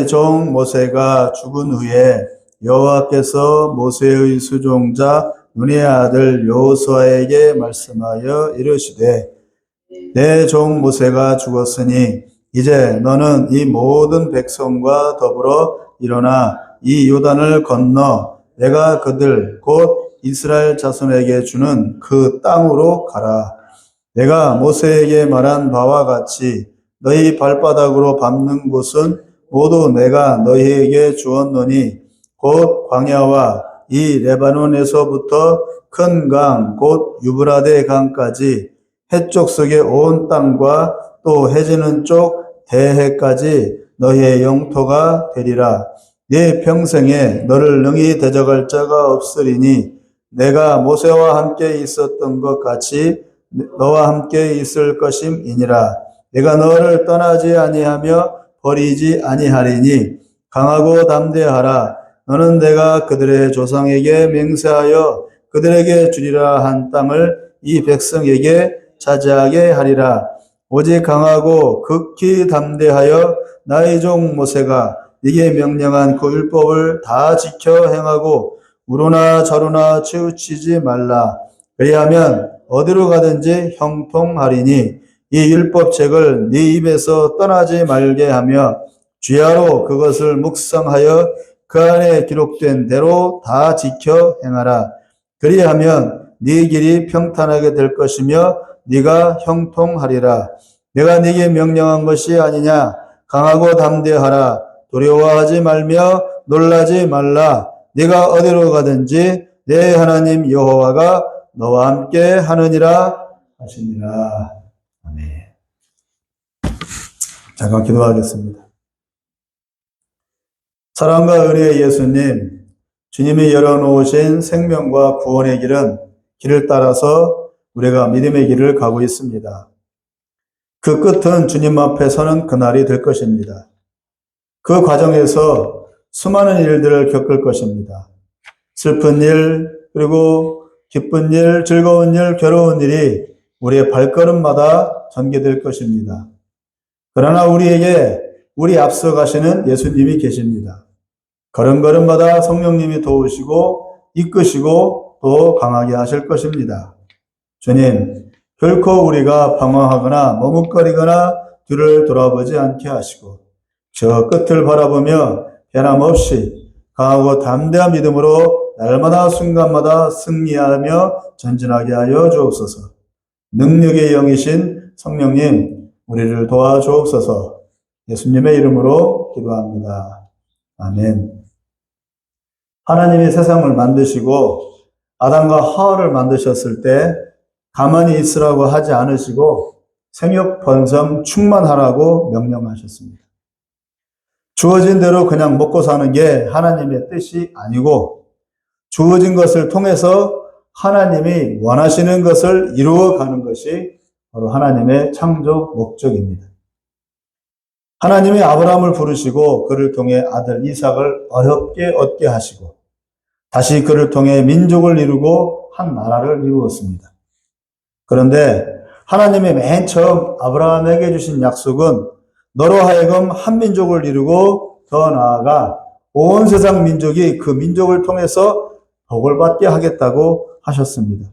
종 모세가 죽은 후에 여호와께서 모세의 수종자 눈의 아들 여호수아에게 말씀하여 이르시되 내 종 모세가 죽었으니 이제 너는 이 모든 백성과 더불어 일어나 이 요단을 건너 내가 그들 곧 이스라엘 자손에게 주는 그 땅으로 가라. 내가 모세에게 말한 바와 같이 너희 발바닥으로 밟는 곳은 모두 내가 너희에게 주었노니 곧 광야와 이 레바논에서부터 큰 강 곧 유브라데 강까지 해쪽 속의 온 땅과 또 해지는 쪽 대해까지 너희의 영토가 되리라. 네 평생에 너를 능히 대적할 자가 없으리니 내가 모세와 함께 있었던 것 같이 너와 함께 있을 것임이니라. 내가 너를 떠나지 아니하며 버리지 아니하리니 강하고 담대하라. 너는 내가 그들의 조상에게 맹세하여 그들에게 주리라 한 땅을 이 백성에게 차지하게 하리라. 오직 강하고 극히 담대하여 나의 종 모세가 네게 명령한 그 율법을 다 지켜 행하고 우로나 저로나 치우치지 말라. 그리하면 어디로 가든지 형통하리니 이 율법책을 네 입에서 떠나지 말게 하며 주야로 그것을 묵상하여 그 안에 기록된 대로 다 지켜 행하라. 그리하면 네 길이 평탄하게 될 것이며 네가 형통하리라. 내가 네게 명령한 것이 아니냐. 강하고 담대하라. 두려워하지 말며 놀라지 말라. 네가 어디로 가든지 내 하나님 여호와가 너와 함께 하느니라 하시니라. 아멘. 잠깐 기도하겠습니다. 사랑과 은혜의 예수님, 주님이 열어놓으신 생명과 구원의 길을 따라서 우리가 믿음의 길을 가고 있습니다. 그 끝은 주님 앞에 서는 그날이 될 것입니다. 그 과정에서 수많은 일들을 겪을 것입니다. 슬픈 일, 그리고 기쁜 일, 즐거운 일, 괴로운 일이 우리의 발걸음마다 전개될 것입니다. 그러나 우리에게 우리 앞서 가시는 예수님이 계십니다. 걸음걸음마다 성령님이 도우시고 이끄시고 또 강하게 하실 것입니다. 주님, 결코 우리가 방황하거나 머뭇거리거나 뒤를 돌아보지 않게 하시고 저 끝을 바라보며 변함없이 강하고 담대한 믿음으로 날마다 순간마다 승리하며 전진하게 하여 주옵소서. 능력의 영이신 성령님, 우리를 도와주옵소서. 예수님의 이름으로 기도합니다. 아멘. 하나님이 세상을 만드시고 아담과 하와를 만드셨을 때 가만히 있으라고 하지 않으시고 생육 번성 충만하라고 명령하셨습니다. 주어진 대로 그냥 먹고 사는 게 하나님의 뜻이 아니고 주어진 것을 통해서 하나님이 원하시는 것을 이루어가는 것이 바로 하나님의 창조 목적입니다. 하나님이 아브라함을 부르시고 그를 통해 아들 이삭을 어렵게 얻게 하시고 다시 그를 통해 민족을 이루고 한 나라를 이루었습니다. 그런데 하나님이 맨 처음 아브라함에게 주신 약속은 너로 하여금 한 민족을 이루고 더 나아가 온 세상 민족이 그 민족을 통해서 복을 받게 하겠다고 하셨습니다.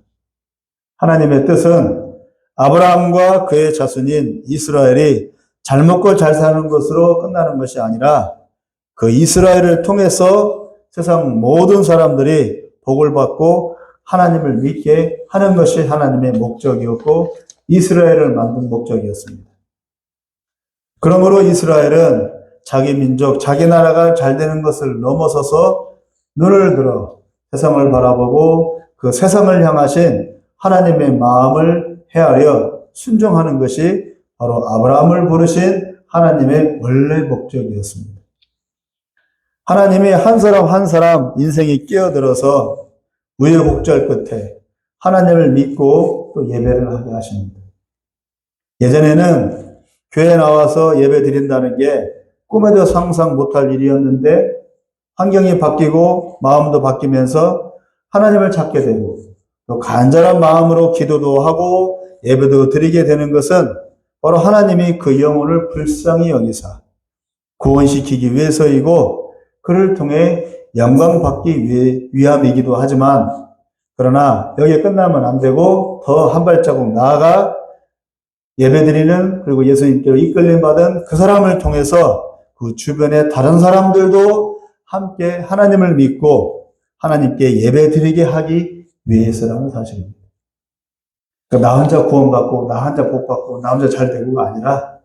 하나님의 뜻은 아브라함과 그의 자손인 이스라엘이 잘 먹고 잘 사는 것으로 끝나는 것이 아니라 그 이스라엘을 통해서 세상 모든 사람들이 복을 받고 하나님을 믿게 하는 것이 하나님의 목적이었고 이스라엘을 만든 목적이었습니다. 그러므로 이스라엘은 자기 민족, 자기 나라가 잘 되는 것을 넘어서서 눈을 들어 세상을 바라보고 그 세상을 향하신 하나님의 마음을 헤아려 순종하는 것이 바로 아브라함을 부르신 하나님의 원래 목적이었습니다. 하나님이 한 사람 한 사람 인생이 끼어들어서 우여곡절 끝에 하나님을 믿고 또 예배를 하게 하십니다. 예전에는 교회에 나와서 예배 드린다는 게 꿈에도 상상 못할 일이었는데 환경이 바뀌고 마음도 바뀌면서 하나님을 찾게 되고 또 간절한 마음으로 기도도 하고 예배도 드리게 되는 것은 바로 하나님이 그 영혼을 불쌍히 여기사 구원시키기 위해서이고 그를 통해 영광 받기 위함이기도 하지만 그러나 여기에 끝나면 안 되고 더 한 발자국 나아가 예배드리는 그리고 예수님께로 이끌림 받은 그 사람을 통해서 그 주변의 다른 사람들도 함께 하나님을 믿고 하나님께 예배드리게 하기 위해서라는 사실입니다. 그러니까 나 혼자 구원받고 나 혼자 복받고 나 혼자 잘 되고가 아니라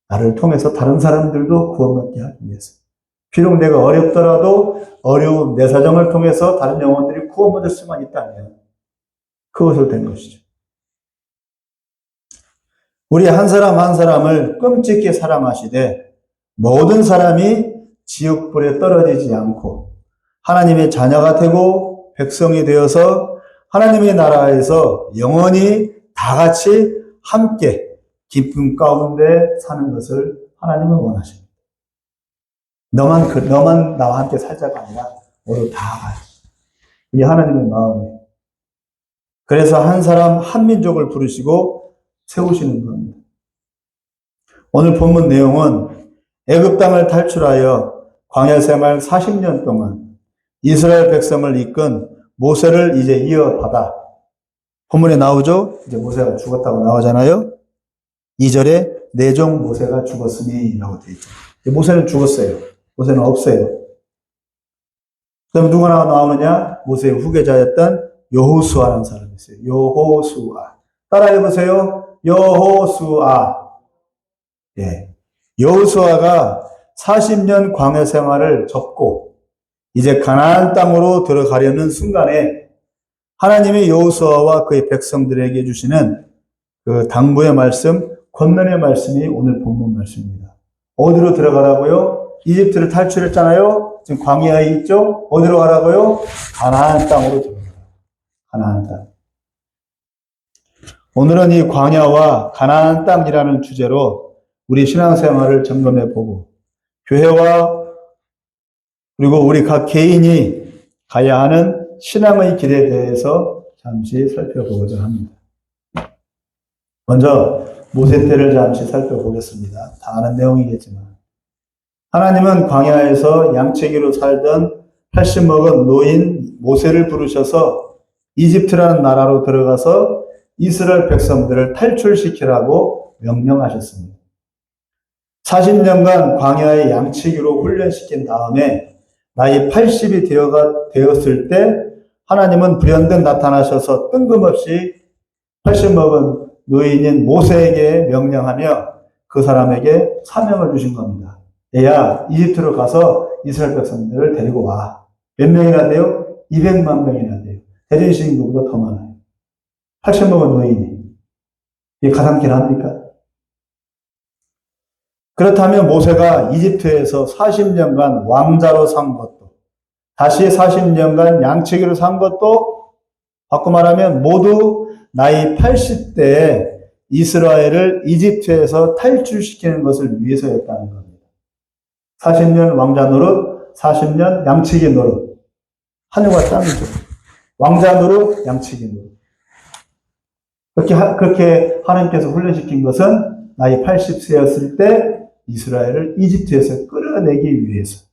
나를 통해서 다른 사람들도 구원받게 하기 위해서. 비록 내가 어렵더라도 어려운 내 사정을 통해서 다른 영혼들이 구원받을 수만 있다면 그것으로 된 것이죠. 우리 한 사람 한 사람을 끔찍히 사랑하시되 모든 사람이 지옥불에 떨어지지 않고 하나님의 자녀가 되고 백성이 되어서 하나님의 나라에서 영원히 다 같이 함께 기쁨 가운데 사는 것을 하나님은 원하십니다. 너만 나와 함께 살자가 아니라 모두 다 같이. 이게 하나님의 마음이에요. 그래서 한 사람 한 민족을 부르시고 세우시는 겁니다. 오늘 본문 내용은 애굽 땅을 탈출하여 광야 생활 40년 동안 이스라엘 백성을 이끈 모세를 이제 이어받아 본문에 나오죠? 이제 모세가 죽었다고 나오잖아요. 2절에 내 종 모세가 죽었으니 라고 되어 있죠. 모세는 죽었어요. 모세는 없어요. 그 다음에 누가 나오느냐? 모세의 후계자였던 여호수아라는 사람이 있어요. 여호수아. 따라해보세요. 여호수아. 예. 여호수아가 40년 광야 생활을 접고 이제 가나안 땅으로 들어가려는 순간에 하나님이 여호수아와 그의 백성들에게 주시는 그 당부의 말씀, 권면의 말씀이 오늘 본문 말씀입니다. 어디로 들어가라고요? 이집트를 탈출했잖아요. 지금 광야에 있죠? 어디로 가라고요? 가나안 땅으로 들어가요. 가나안 땅. 오늘은 이 광야와 가나안 땅이라는 주제로 우리 신앙생활을 점검해 보고 교회와 그리고 우리 각 개인이 가야 하는 신앙의 길에 대해서 잠시 살펴보고자 합니다. 먼저 모세 때를 잠시 살펴보겠습니다. 다 아는 내용이겠지만 하나님은 광야에서 양치기로 살던 80 먹은 노인 모세를 부르셔서 이집트라는 나라로 들어가서 이스라엘 백성들을 탈출시키라고 명령하셨습니다. 40년간 광야의 양치기로 훈련시킨 다음에 나이 80이 되었을 때 하나님은 불현듯 나타나셔서 뜬금없이 80 먹은 노인인 모세에게 명령하며 그 사람에게 사명을 주신 겁니다. 얘야, 이집트로 가서 이스라엘 백성들을 데리고 와. 몇 명이나 돼요? 200만 명이나 돼요. 대전시 인구보다 더 많아요. 80 먹은 노인이. 이게 가상길 합니까? 그렇다면 모세가 이집트에서 40년간 왕자로 산 것도, 다시 40년간 양치기로 산 것도, 바꿔 말하면 모두 나이 80대에 이스라엘을 이집트에서 탈출시키는 것을 위해서였다는 겁니다. 40년 왕자 노릇, 40년 양치기 노릇. 하늘과 땅이죠. 왕자 노릇, 양치기 노릇. 그렇게 하나님께서 훈련시킨 것은 나이 80세였을 때 이스라엘을 이집트에서 끌어내기 위해서.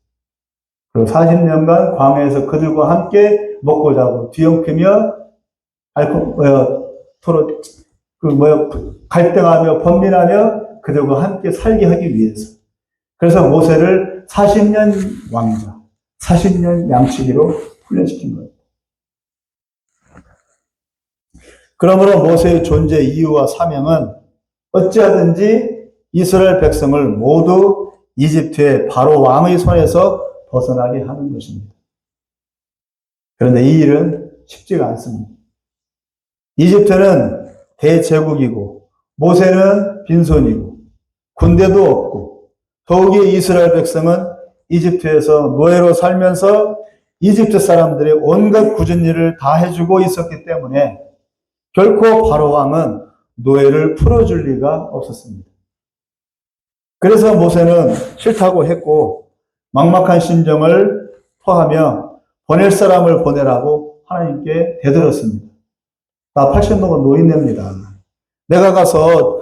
그리고 40년간 광야에서 그들과 함께 먹고 자고 뒤엉키며 갈등하며 번민하며 그들과 함께 살게 하기 위해서. 그래서 모세를 40년 왕자, 40년 양치기로 훈련시킨 거예요. 그러므로 모세의 존재 이유와 사명은 어찌하든지 이스라엘 백성을 모두 이집트의 바로 왕의 손에서 벗어나게 하는 것입니다. 그런데 이 일은 쉽지가 않습니다. 이집트는 대제국이고 모세는 빈손이고 군대도 없고 더욱이 이스라엘 백성은 이집트에서 노예로 살면서 이집트 사람들의 온갖 굳은 일을 다 해주고 있었기 때문에 결코 바로 왕은 노예를 풀어줄 리가 없었습니다. 그래서 모세는 싫다고 했고 막막한 심정을 토하며 보낼 사람을 보내라고 하나님께 대들었습니다. 나 80 먹은 노인네입니다. 내가 가서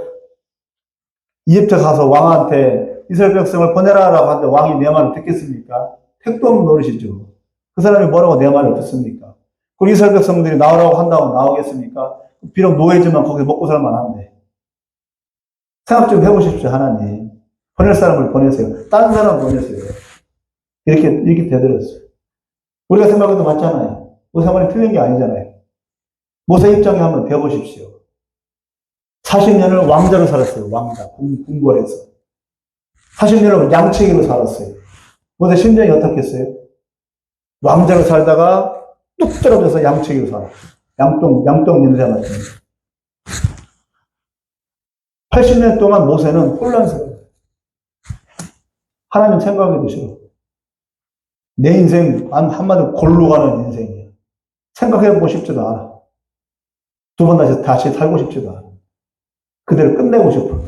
이집트 가서 왕한테 이스라엘 백성을 보내라라고 하는데 왕이 내 말을 듣겠습니까? 택도 없는 노릇이죠. 그 사람이 뭐라고 내 말을 듣습니까? 그리고 이스라엘 백성들이 나오라고 한다고 나오겠습니까? 비록 노예지만 거기서 먹고 살만 한데. 생각 좀 해보십시오, 하나님. 보낼 사람을 보내세요. 다른 사람 보내세요. 이렇게 되들었어요. 우리가 생각해도 맞잖아요. 모세 말이 틀린 게 아니잖아요. 모세 입장에 한번 대보십시오. 40년을 왕자로 살았어요. 왕자. 궁궐에서. 40년을 양치기로 살았어요. 모세 심정이 어떻겠어요? 왕자로 살다가 뚝 떨어져서 양치기로 살았어요. 양똥 냄새 맡은. 80년 동안 모세는 혼란스러워요. 하나님 생각해도 싫어. 내 인생, 한마디로 골로 가는 인생이에요. 생각해보고 싶지도 않아. 두 번 다시 살고 싶지도 않아. 그대로 끝내고 싶어.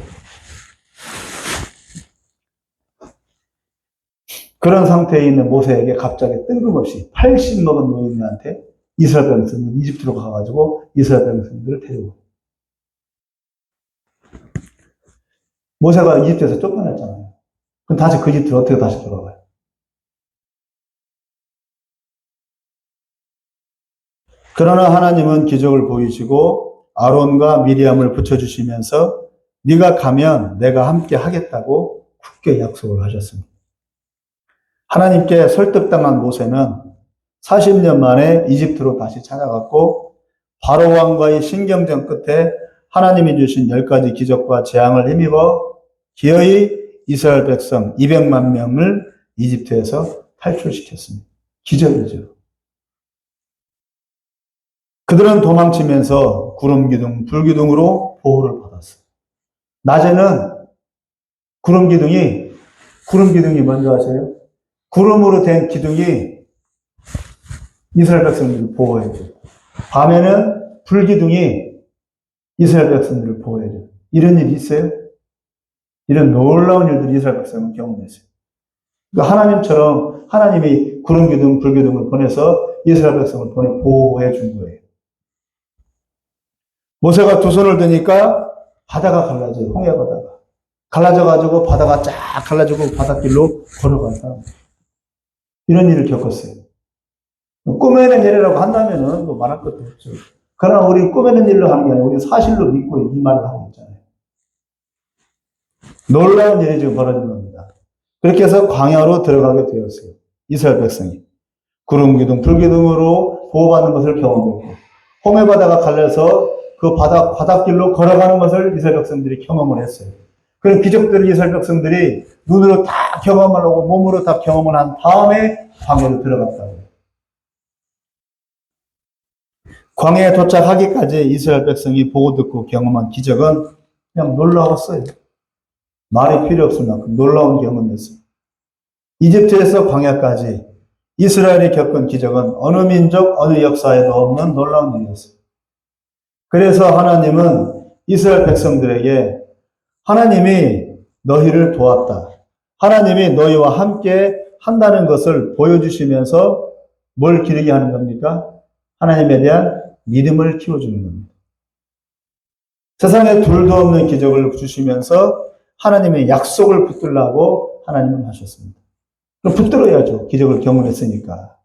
그런 상태에 있는 모세에게 갑자기 뜬금없이 80 먹은 노인한테 이스라엘 백성들 이집트로 가가지고 이스라엘 백성들을 데려오고. 모세가 이집트에서 쫓겨났잖아요. 그럼 다시 그 이집트로 어떻게 다시 돌아가요? 그러나 하나님은 기적을 보이시고 아론과 미리암을 붙여주시면서 네가 가면 내가 함께 하겠다고 굳게 약속을 하셨습니다. 하나님께 설득당한 모세는 40년 만에 이집트로 다시 찾아갔고 바로 왕과의 신경전 끝에 하나님이 주신 10가지 기적과 재앙을 힘입어 기어이 이스라엘 백성 200만 명을 이집트에서 탈출시켰습니다. 기적이죠. 그들은 도망치면서 구름 기둥, 불 기둥으로 보호를 받았어요. 낮에는 구름 기둥이 뭔지 아세요? 구름으로 된 기둥이 이스라엘 백성들을 보호해줘요. 밤에는 불 기둥이 이스라엘 백성들을 보호해줘요. 이런 일이 있어요? 이런 놀라운 일들을 이스라엘 백성은 경험했어요. 그러니까 하나님처럼 하나님이 구름 기둥, 불 기둥을 보내서 이스라엘 백성을 보호해 준 거예요. 모세가 두 손을 드니까 바다가 갈라져요. 홍해 바다가. 갈라져가지고 바다가 쫙 갈라지고 바닷길로 걸어간다. 이런 일을 겪었어요. 꿈에는 일이라고 한다면은 뭐 말할 것도 없죠. 그러나 우리 꿈에는 일로 하는 게 아니라 우리 사실로 믿고 이 말을 하고 있잖아요. 놀라운 일이 지금 벌어진 겁니다. 그렇게 해서 광야로 들어가게 되었어요. 이스라엘 백성이. 구름 기둥, 불 기둥으로 보호받는 것을 경험했고, 홍해 바다가 갈려서 그 바닷길로 걸어가는 것을 이스라엘 백성들이 경험을 했어요. 그런 기적들을 이스라엘 백성들이 눈으로 다 경험을 하고 몸으로 다 경험을 한 다음에 광야로 들어갔다고. 광야에 도착하기까지 이스라엘 백성이 보고 듣고 경험한 기적은 그냥 놀라웠어요. 말이 필요 없을 만큼 놀라운 경험이었어요. 이집트에서 광야까지 이스라엘이 겪은 기적은 어느 민족, 어느 역사에도 없는 놀라운 일이었어요. 그래서 하나님은 이스라엘 백성들에게 하나님이 너희를 도왔다. 하나님이 너희와 함께 한다는 것을 보여주시면서 뭘 기르게 하는 겁니까? 하나님에 대한 믿음을 키워주는 겁니다. 세상에 둘도 없는 기적을 주시면서 하나님의 약속을 붙들라고 하나님은 하셨습니다. 그럼 붙들어야죠. 기적을 경험했으니까.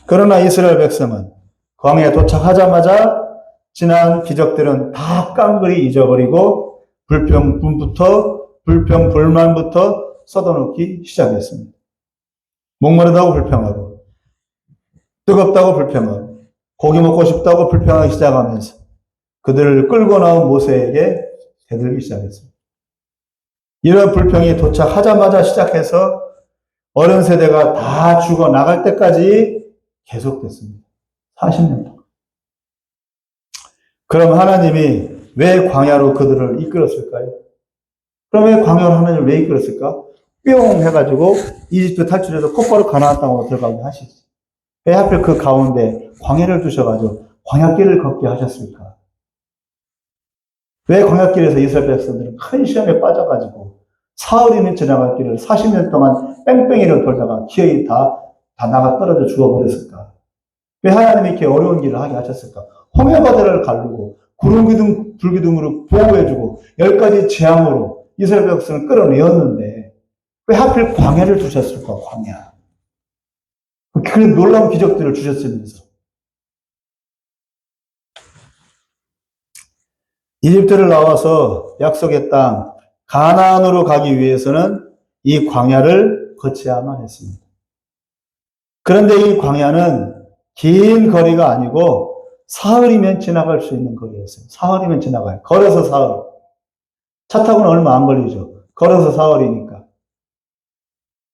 그러나 이스라엘 백성은 광야에 도착하자마자 지난 기적들은 다 깡그리 잊어버리고 불만부터 쏟아놓기 시작했습니다. 목마르다고 불평하고 뜨겁다고 불평하고 고기 먹고 싶다고 불평하기 시작하면서 그들을 끌고 나온 모세에게 대들기 시작했습니다. 이런 불평이 도착하자마자 시작해서 어른 세대가 다 죽어 나갈 때까지 계속됐습니다. 40년 동안. 그럼 하나님이 왜 광야로 그들을 이끌었을까요? 그럼 왜 광야로 하나님을 왜 이끌었을까? 뿅 해가지고 이집트 탈출해서 곧바로 가나안 땅으로 들어가게 하시지. 왜 하필 그 가운데 광야를 두셔가지고 광야길을 걷게 하셨을까? 왜 광야길에서 이스라엘 백성들은 큰 시험에 빠져가지고 사흘이면 지나갈 길을 40년 동안 뺑뺑이를 돌다가 기어이 다 나가 떨어져 죽어버렸을까? 왜 하나님이 이렇게 어려운 길을 하게 하셨을까? 홍해 바다를 가르고 구름 기둥, 불 기둥으로 보호해주고 10가지 재앙으로 이스라엘 백성을 끌어내었는데 왜 하필 광야를 두셨을까? 광야. 그 놀라운 기적들을 주셨으면서. 이집트를 나와서 약속의 땅 가나안으로 가기 위해서는 이 광야를 거쳐야만 했습니다. 그런데 이 광야는 긴 거리가 아니고 사흘이면 지나갈 수 있는 거리였어요. 사흘이면 지나가요. 걸어서 사흘. 차 타고는 얼마 안 걸리죠. 걸어서 사흘이니까.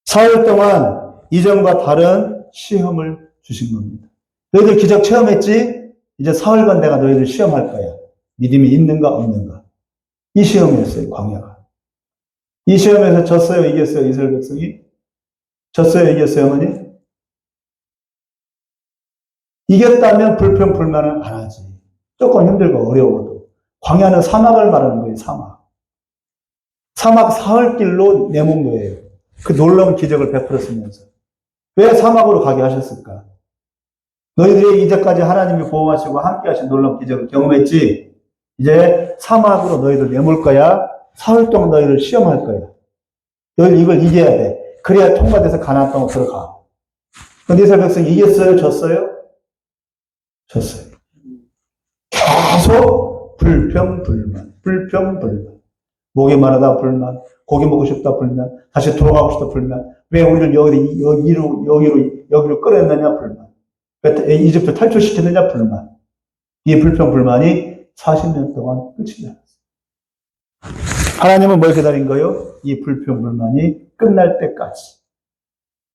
사흘 동안 이전과 다른 시험을 주신 겁니다. 너희들 기적 체험했지? 이제 사흘간 내가 너희들 시험할 거야. 믿음이 있는가 없는가. 이 시험이었어요. 광야가. 이 시험에서 졌어요? 이겼어요? 이스라엘 백성이? 졌어요? 이겼어요? 어머니? 이겼다면 불평, 불만은 안 하지. 조금 힘들고 어려워도. 광야는 사막을 말하는 거예요. 사막. 사막 사흘길로 내몬 거예요. 그 놀라운 기적을 베풀었으면서. 왜 사막으로 가게 하셨을까? 너희들이 이제까지 하나님이 보호하시고 함께 하신 놀라운 기적을 경험했지? 이제 사막으로 너희들 내몰 거야. 사흘 동안 너희를 시험할 거야. 너희들 이걸 이겨야 돼. 그래야 통과돼서 가나안 땅으로 들어가. 근데 이스라엘 백성이 이겼어요? 졌어요? 졌어요. 계속 불평불만, 불평불만. 목이 마르다 불만, 고기 먹고 싶다 불만, 다시 돌아가고 싶다 불만. 왜 우리를 여기로 끌어냈느냐 불만. 왜 이집트 탈출시켰느냐 불만. 이 불평불만이 40년 동안 끝이 났어요. 하나님은 뭘 기다린 거예요? 이 불평불만이 끝날 때까지.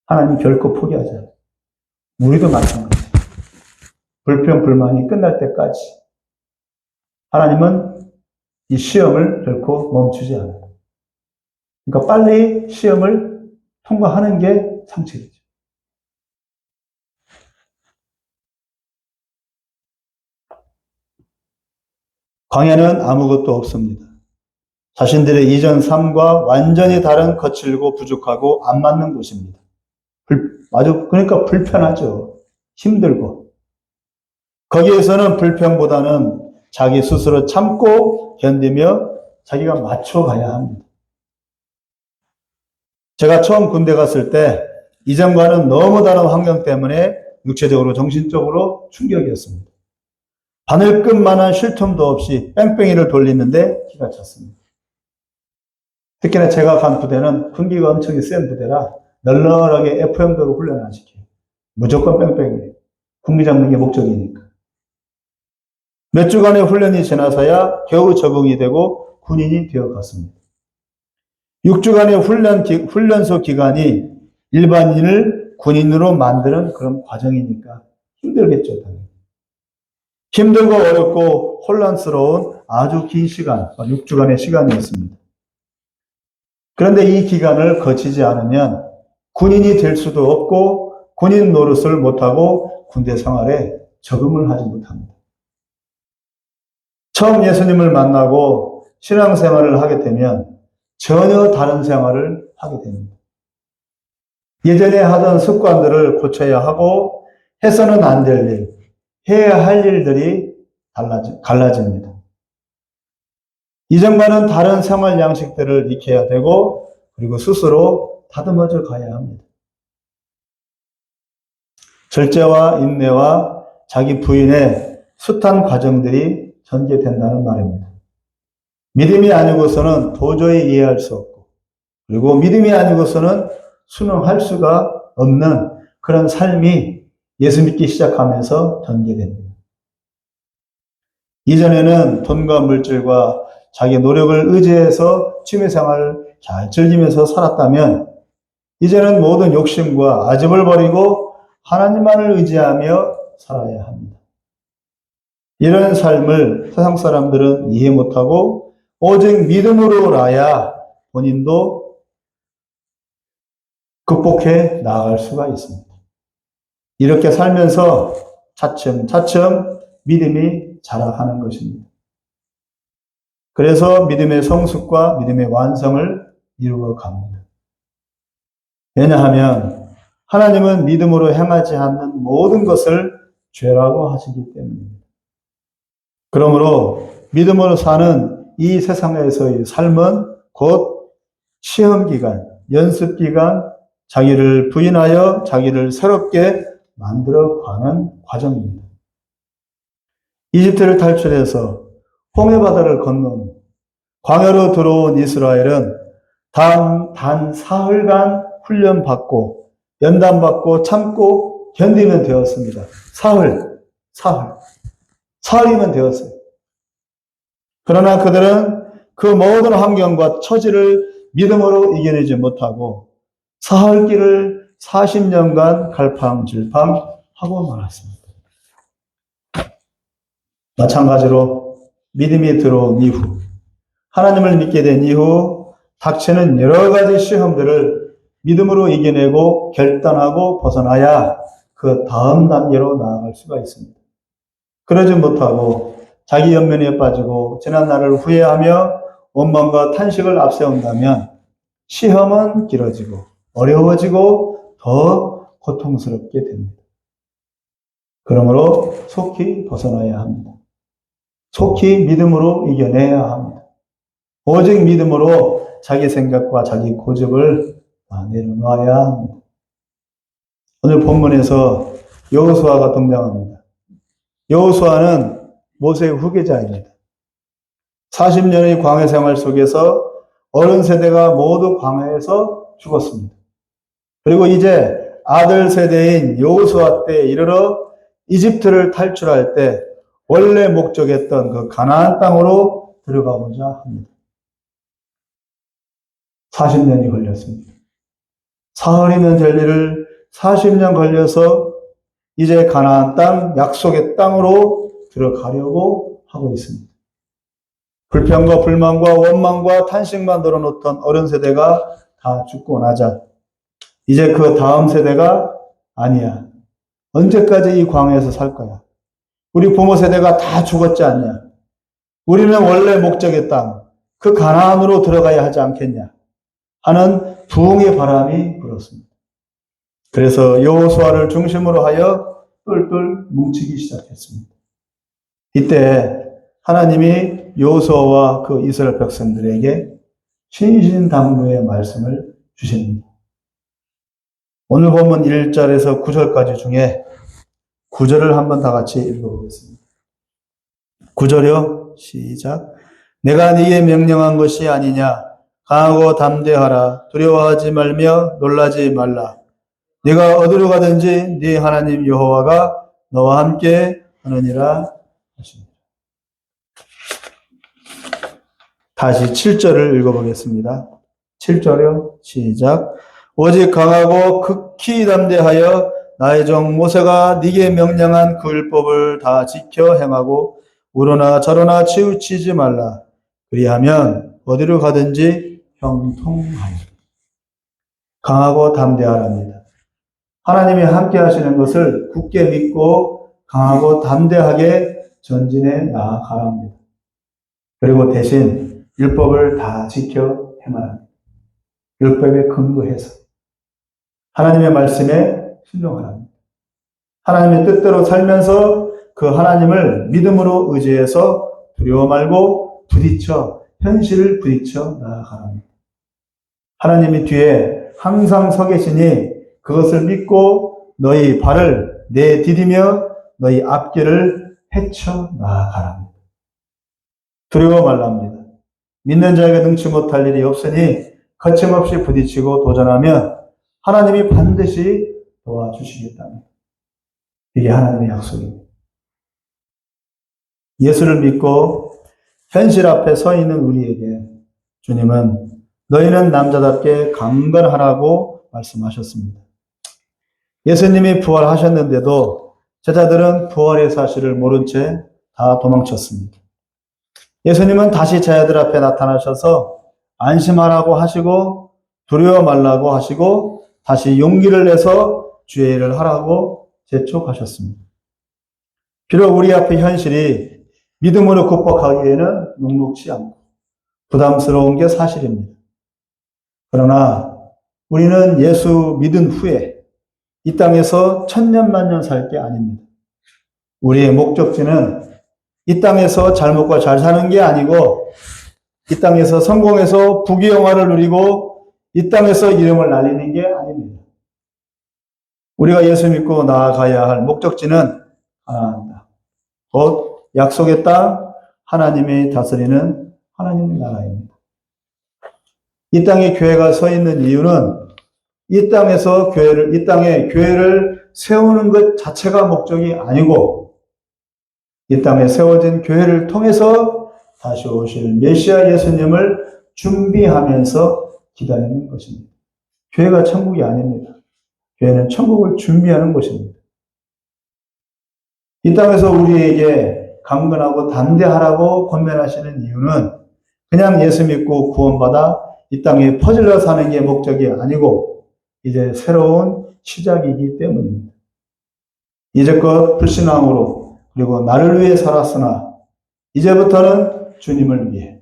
하나님 결코 포기하지 않아요. 우리도 마찬가지예요. 불평불만이 끝날 때까지. 하나님은 이 시험을 결코 멈추지 않아요. 그러니까 빨리 시험을 통과하는 게 상책이죠. 광야는 아무것도 없습니다. 자신들의 이전 삶과 완전히 다른 거칠고 부족하고 안 맞는 곳입니다. 그러니까 불편하죠. 힘들고. 거기에서는 불평보다는 자기 스스로 참고 견디며 자기가 맞춰가야 합니다. 제가 처음 군대 갔을 때 이전과는 너무 다른 환경 때문에 육체적으로 정신적으로 충격이었습니다. 바늘끝만한 쉴 틈도 없이 뺑뺑이를 돌리는데 기가 찼습니다. 특히나 제가 간 부대는 군기가 엄청 센 부대라 널널하게 F형도로 훈련을 안 시켜요. 무조건 뺑뺑이. 군기 잡는 게 목적이니까. 몇 주간의 훈련이 지나서야 겨우 적응이 되고 군인이 되어갔습니다. 6주간의 훈련소 기간이 일반인을 군인으로 만드는 그런 과정이니까 힘들겠죠, 당연히. 힘들고 어렵고 혼란스러운 아주 긴 시간, 6주간의 시간이었습니다. 그런데 이 기간을 거치지 않으면 군인이 될 수도 없고 군인 노릇을 못하고 군대 생활에 적응을 하지 못합니다. 처음 예수님을 만나고 신앙생활을 하게 되면 전혀 다른 생활을 하게 됩니다. 예전에 하던 습관들을 고쳐야 하고 해서는 안 될 일, 해야 할 일들이 갈라집니다. 이전과는 다른 생활 양식들을 익혀야 되고 그리고 스스로 다듬어져 가야 합니다. 절제와 인내와 자기 부인의 숱한 과정들이 전개된다는 말입니다. 믿음이 아니고서는 도저히 이해할 수 없고 그리고 믿음이 아니고서는 순응할 수가 없는 그런 삶이 예수 믿기 시작하면서 전개됩니다. 이전에는 돈과 물질과 자기 노력을 의지해서 취미생활을 잘 즐기면서 살았다면 이제는 모든 욕심과 아집을 버리고 하나님만을 의지하며 살아야 합니다. 이런 삶을 세상 사람들은 이해 못하고 오직 믿음으로라야 본인도 극복해 나아갈 수가 있습니다. 이렇게 살면서 차츰차츰 믿음이 자라가는 것입니다. 그래서 믿음의 성숙과 믿음의 완성을 이루어 갑니다. 왜냐하면 하나님은 믿음으로 행하지 않는 모든 것을 죄라고 하시기 때문입니다. 그러므로 믿음으로 사는 이 세상에서의 삶은 곧 시험 기간, 연습 기간, 자기를 부인하여 자기를 새롭게 만들어 가는 과정입니다. 이집트를 탈출해서 홍해바다를 건넌 광야로 들어온 이스라엘은 단 사흘간 훈련받고 연단받고 참고 견디면 되었습니다. 사흘이면 되었어요. 그러나 그들은 그 모든 환경과 처지를 믿음으로 이겨내지 못하고 사흘 길을 40년간 갈팡질팡하고 말았습니다. 마찬가지로 믿음이 들어온 이후, 하나님을 믿게 된 이후 닥치는 여러 가지 시험들을 믿음으로 이겨내고 결단하고 벗어나야 그 다음 단계로 나아갈 수가 있습니다. 그러지 못하고 자기 연민에 빠지고 지난 날을 후회하며 원망과 탄식을 앞세운다면 시험은 길어지고 어려워지고 더 고통스럽게 됩니다. 그러므로 속히 벗어나야 합니다. 속히 믿음으로 이겨내야 합니다. 오직 믿음으로 자기 생각과 자기 고집을 내려놓아야 합니다. 오늘 본문에서 여호수아가 등장합니다. 여호수아는 모세의 후계자입니다. 40년의 광야 생활 속에서 어른 세대가 모두 광야에서 죽었습니다. 그리고 이제 아들 세대인 여호수아 때에 이르러 이집트를 탈출할 때 원래 목적했던 그 가나안 땅으로 들어가고자 합니다. 40년이 걸렸습니다. 사흘이면 될 일을 40년 걸려서 이제 가나안 땅, 약속의 땅으로 들어가려고 하고 있습니다. 불평과 불만과 원망과 탄식만 늘어놓던 어른 세대가 다 죽고 나자 이제 그 다음 세대가 아니야. 언제까지 이 광야에서 살 거야? 우리 부모 세대가 다 죽었지 않냐? 우리는 원래 목적의 땅, 그 가나안으로 들어가야 하지 않겠냐? 하는 부흥의 바람이 불었습니다. 그래서 여호수아를 중심으로 하여 똘똘 뭉치기 시작했습니다. 이때 하나님이 여호수아와 그 이스라엘 백성들에게 신신당부의 말씀을 주십니다. 오늘 본문 1절에서 9절까지 중에 9절을 한번 다 같이 읽어보겠습니다. 9절이요. 시작. 내가 네게 명령한 것이 아니냐. 강하고 담대하라. 두려워하지 말며 놀라지 말라. 네가 어디로 가든지 네 하나님 여호와가 너와 함께 하느니라 하십니다. 다시 7절을 읽어보겠습니다. 7절이요. 시작. 오직 강하고 극히 담대하여 나의 종 모세가 네게 명령한 그 율법을 다 지켜 행하고 우러나 저러나 치우치지 말라. 그리하면 어디로 가든지 형통하리라. 강하고 담대하랍니다. 하나님이 함께 하시는 것을 굳게 믿고 강하고 담대하게 전진해 나아가랍니다. 그리고 대신 율법을 다 지켜 행하랍니다. 율법에 근거해서 하나님의 말씀에 순종하랍니다. 하나님의 뜻대로 살면서 그 하나님을 믿음으로 의지해서 두려워 말고 현실을 부딪혀 나아가랍니다. 하나님이 뒤에 항상 서 계시니 그것을 믿고 너희 발을 내디디며 너희 앞길을 헤쳐 나아가랍니다. 두려워 말랍니다. 믿는 자에게 능치 못할 일이 없으니 거침없이 부딪히고 도전하면 하나님이 반드시 도와주시겠답니다. 이게 하나님의 약속입니다. 예수를 믿고 현실 앞에 서 있는 우리에게 주님은 너희는 남자답게 강건하라고 말씀하셨습니다. 예수님이 부활하셨는데도 제자들은 부활의 사실을 모른 채 다 도망쳤습니다. 예수님은 다시 제자들 앞에 나타나셔서 안심하라고 하시고 두려워 말라고 하시고 다시 용기를 내서 주의 일을 하라고 재촉하셨습니다. 비록 우리 앞의 현실이 믿음으로 극복하기에는 녹록지 않고 부담스러운 게 사실입니다. 그러나 우리는 예수 믿은 후에 이 땅에서 천년 만년 살 게 아닙니다. 우리의 목적지는 이 땅에서 잘 먹고 잘 사는 게 아니고 이 땅에서 성공해서 부귀영화를 누리고 이 땅에서 이름을 날리는 게 아닙니다. 우리가 예수 믿고 나아가야 할 목적지는 하나님 땅, 곧 약속의 땅, 하나님이 다스리는 하나님의 나라입니다. 이 땅에 교회가 서 있는 이유는 이 땅에 교회를 세우는 것 자체가 목적이 아니고 이 땅에 세워진 교회를 통해서 다시 오실 메시아 예수님을 준비하면서 기다리는 것입니다. 교회가 천국이 아닙니다. 교회는 천국을 준비하는 곳입니다. 이 땅에서 우리에게 강건하고 담대하라고 권면하시는 이유는 그냥 예수 믿고 구원받아 이 땅에 퍼질러 사는 게 목적이 아니고 이제 새로운 시작이기 때문입니다. 이제껏 불신앙으로 그리고 나를 위해 살았으나 이제부터는 주님을 위해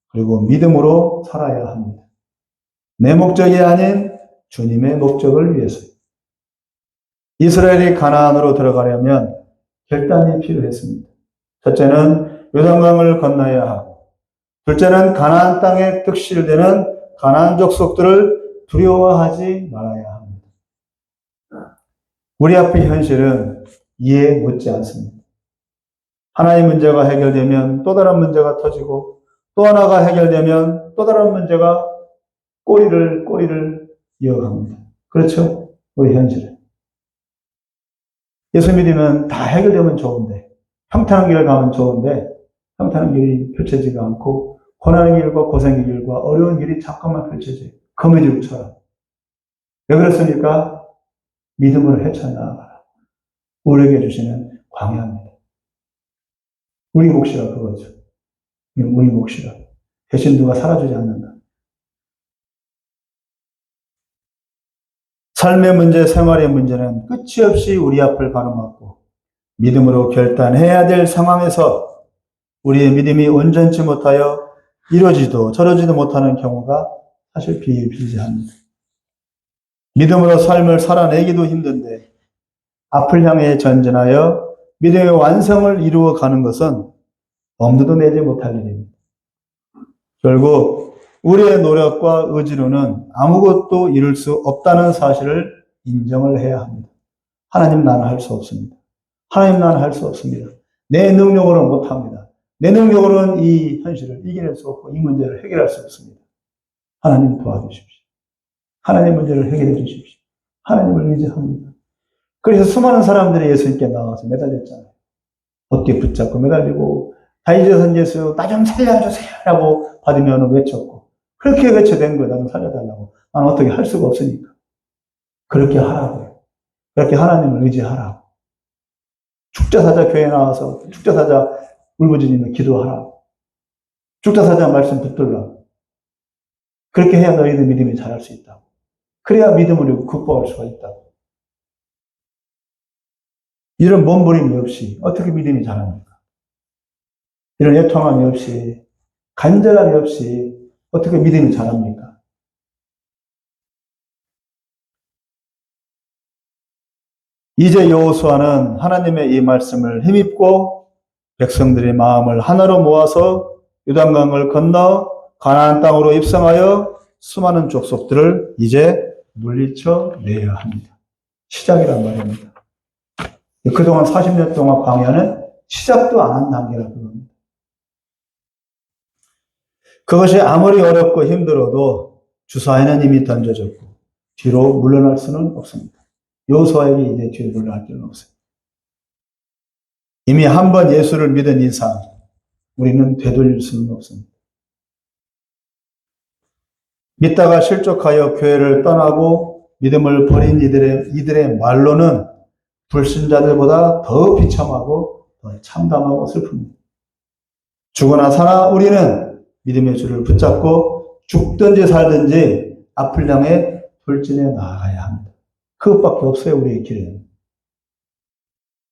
그리고 믿음으로 살아야 합니다. 내 목적이 아닌 주님의 목적을 위해서. 이스라엘이 가나안으로 들어가려면 결단이 필요했습니다. 첫째는 요단강을 건너야 하고 둘째는 가나안 땅에 득실되는 가나안 족속들을 두려워하지 말아야 합니다. 우리 앞의 현실은 이해 못지 않습니다. 하나의 문제가 해결되면 또 다른 문제가 터지고 또 하나가 해결되면 또 다른 문제가 꼬리를 이어갑니다. 그렇죠? 우리 현실은. 예수 믿으면 다 해결되면 좋은데 평탄한 길을 가면 좋은데 평탄한 길이 펼쳐지지 않고 고난의 길과 고생의 길과 어려운 길이 잠깐만 펼쳐져요. 거미줄처럼. 왜 그렇습니까? 믿음으로 헤쳐나가라. 우리에게 주시는 광야입니다. 우리 몫이라 그거죠. 우리 몫이라. 대신 누가 살아주지 않는다. 삶의 문제, 생활의 문제는 끝이 없이 우리 앞을 가로막고 믿음으로 결단해야 될 상황에서 우리의 믿음이 온전치 못하여 이러지도 저러지도 못하는 경우가 사실 비일비재합니다. 믿음으로 삶을 살아내기도 힘든데 앞을 향해 전진하여 믿음의 완성을 이루어가는 것은 엄두도 내지 못할 일입니다. 결국 우리의 노력과 의지로는 아무것도 이룰 수 없다는 사실을 인정을 해야 합니다. 하나님 나는 할 수 없습니다. 하나님 나는 할 수 없습니다. 내 능력으로는 못합니다. 내 능력으로는 이 현실을 이겨낼 수 없고 이 문제를 해결할 수 없습니다. 하나님 도와주십시오. 하나님 문제를 해결해 주십시오. 하나님을 의지합니다. 그래서 수많은 사람들이 예수님께 나와서 매달렸잖아요. 어깨 붙잡고 매달리고 다윗의 예수 나 좀 살려주세요 라고 받으면 외쳤고 그렇게 외쳐댄 거예요. 나 좀 살려달라고. 나는 어떻게 할 수가 없으니까. 그렇게 하라고요. 그렇게 하나님을 의지하라고. 축자사자 교회에 나와서 축자사자 울부짖으며 기도하라고. 축자사자 말씀 붙들라고. 그렇게 해야 너희들 믿음이 자랄 수 있다고. 그래야 믿음으로 극복할 수가 있다고. 이런 몸부림이 없이 어떻게 믿음이 자랍니까? 이런 애통함이 없이 간절함이 없이 어떻게 믿음이 자랍니까? 이제 여호수아는 하나님의 이 말씀을 힘입고 백성들의 마음을 하나로 모아서 요단강을 건너 가나안 땅으로 입성하여 수많은 족속들을 이제 물리쳐 내야 합니다. 시작이란 말입니다. 그동안 40년 동안 광야는 시작도 안 한 단계라 그럽니다. 그것이 아무리 어렵고 힘들어도 주사위는 이미 던져졌고 뒤로 물러날 수는 없습니다. 여호수아에게 이제 뒤로 물러날 필요는 없어요. 이미 한 번 예수를 믿은 이상 우리는 되돌릴 수는 없습니다. 믿다가 실족하여 교회를 떠나고 믿음을 버린 이들의 말로는 불신자들보다 더 비참하고 더 참담하고 슬픕니다. 죽으나 사나 우리는 믿음의 줄을 붙잡고 죽든지 살든지 앞을 향해 돌진해 나아가야 합니다. 그것밖에 없어요, 우리의 길은.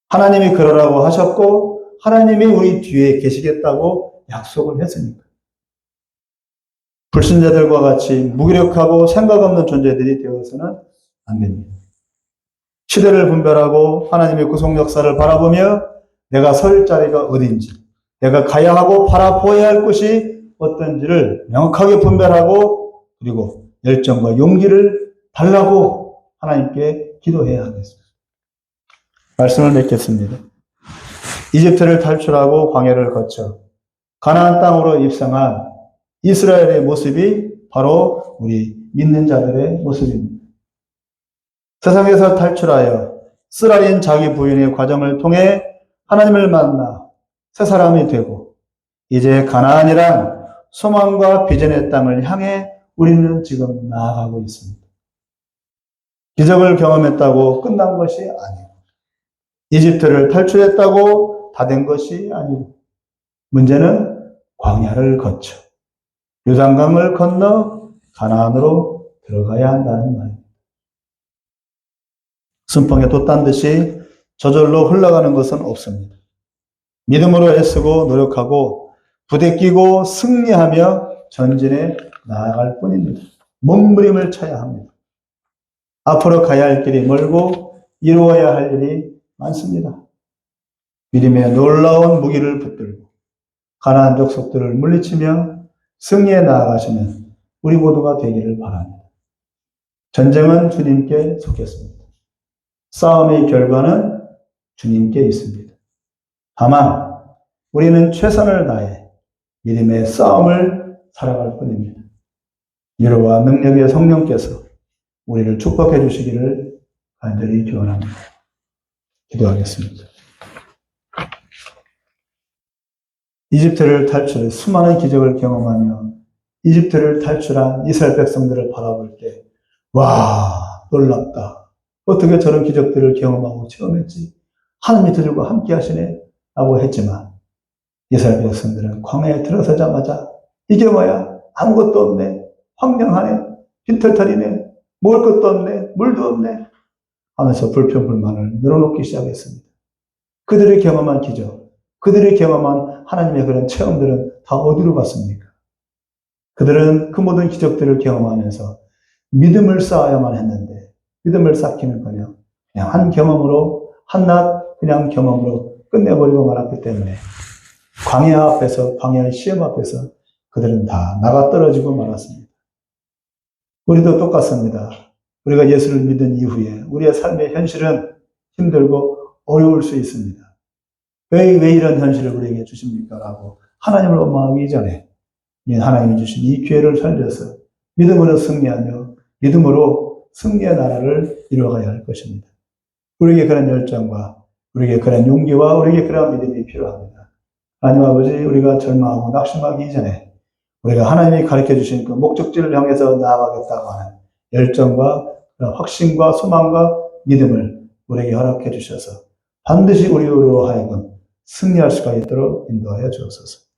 하나님이 그러라고 하셨고 하나님이 우리 뒤에 계시겠다고 약속을 했으니까. 불신자들과 같이 무기력하고 생각 없는 존재들이 되어서는 안 됩니다. 시대를 분별하고 하나님의 구속 역사를 바라보며 내가 설 자리가 어딘지, 내가 가야 하고 바라보아야 할 곳이 어떤지를 명확하게 분별하고 그리고 열정과 용기를 달라고 하나님께 기도해야 하겠습니다. 말씀을 맺겠습니다. 이집트를 탈출하고 광야를 거쳐 가나안 땅으로 입성한 이스라엘의 모습이 바로 우리 믿는 자들의 모습입니다. 세상에서 탈출하여 쓰라린 자기 부인의 과정을 통해 하나님을 만나 새 사람이 되고 이제 가나안이란 소망과 비전의 땅을 향해 우리는 지금 나아가고 있습니다. 기적을 경험했다고 끝난 것이 아니고 이집트를 탈출했다고 다 된 것이 아니고 문제는 광야를 거쳐 요단강을 건너 가나안으로 들어가야 한다는 말입니다. 순풍에 돛단 듯이 저절로 흘러가는 것은 없습니다. 믿음으로 애쓰고 노력하고 부대끼고 승리하며 전진해 나아갈 뿐입니다. 몸부림을 쳐야 합니다. 앞으로 가야 할 길이 멀고 이루어야 할 일이 많습니다. 믿음의 놀라운 무기를 붙들고 가나안 족속들을 물리치며 승리해 나아가시는 우리 모두가 되기를 바랍니다. 전쟁은 주님께 속했습니다. 싸움의 결과는 주님께 있습니다. 다만 우리는 최선을 다해 믿음의 싸움을 살아갈 뿐입니다. 위로와 능력의 성령께서 우리를 축복해 주시기를 간절히 기원합니다. 기도하겠습니다. 이집트를 탈출해 수많은 기적을 경험하며 이집트를 탈출한 이스라엘 백성들을 바라볼 때 와, 놀랍다. 어떻게 저런 기적들을 경험하고 체험했지? 하나님이 저들과 함께 하시네 라고 했지만 이스라엘 백성들은 광야에 들어서자마자 이게 뭐야? 아무것도 없네. 황량하네. 빈털터리네. 먹을 것도 없네. 물도 없네. 하면서 불평불만을 늘어놓기 시작했습니다. 그들이 경험한 기적, 그들이 경험한 하나님의 그런 체험들은 다 어디로 갔습니까? 그들은 그 모든 기적들을 경험하면서 믿음을 쌓아야만 했는데 믿음을 쌓기는커녕 그냥 한 경험으로 한낱 그냥 경험으로 끝내버리고 말았기 때문에 광야 앞에서 광야의 시험 앞에서 그들은 다 나가 떨어지고 말았습니다. 우리도 똑같습니다. 우리가 예수를 믿은 이후에 우리의 삶의 현실은 힘들고 어려울 수 있습니다. 왜 이런 현실을 우리에게 주십니까? 라고 하나님을 원망하기 이전에 하나님이 주신 이 기회를 살려서 믿음으로 승리하며 믿음으로 승리의 나라를 이루어가야 할 것입니다. 우리에게 그런 열정과 우리에게 그런 용기와 우리에게 그런 믿음이 필요합니다. 하나님 아버지, 우리가 절망하고 낙심하기 이전에 우리가 하나님이 가르쳐 주신 그 목적지를 향해서 나아가겠다고 하는 열정과 확신과 소망과 믿음을 우리에게 허락해 주셔서 반드시 우리로 하여금 승리할 수가 있도록 인도하여 주옵소서.